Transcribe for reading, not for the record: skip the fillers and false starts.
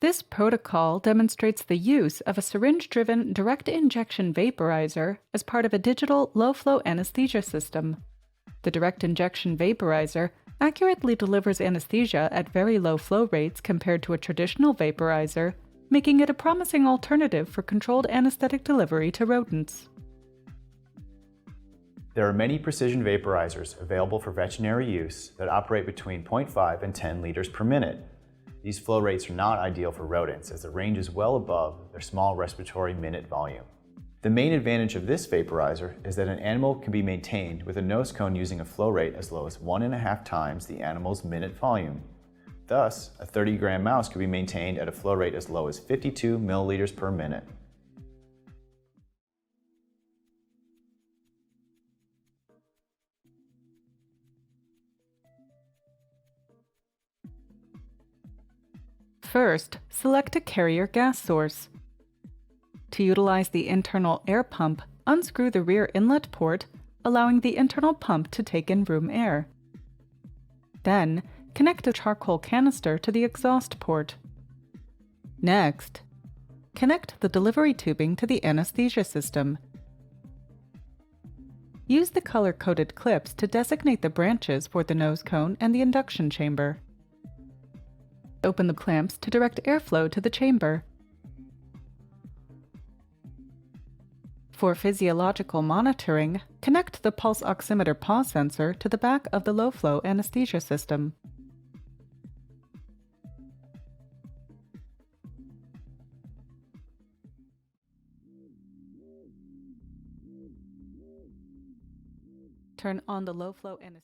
This protocol demonstrates the use of a syringe-driven direct injection vaporizer as part of a digital low-flow anesthesia system. The direct injection vaporizer accurately delivers anesthesia at very low flow rates compared to a traditional vaporizer, making it a promising alternative for controlled anesthetic delivery to rodents. There are many precision vaporizers available for veterinary use that operate between 0.5 and 10 liters per minute. These flow rates are not ideal for rodents as the range is well above their small respiratory minute volume. The main advantage of this vaporizer is that an animal can be maintained with a nose cone using a flow rate as low as 1.5 times the animal's minute volume. Thus, a 30-gram mouse can be maintained at a flow rate as low as 52 milliliters per minute. First, select a carrier gas source. To utilize the internal air pump, unscrew the rear inlet port, allowing the internal pump to take in room air. Then, connect a charcoal canister to the exhaust port. Next, connect the delivery tubing to the anesthesia system. Use the color-coded clips to designate the branches for the nose cone and the induction chamber. Open the clamps to direct airflow to the chamber. For physiological monitoring, connect the pulse oximeter pause sensor to the back of the low-flow anesthesia system. Turn on the low-flow anesthesia.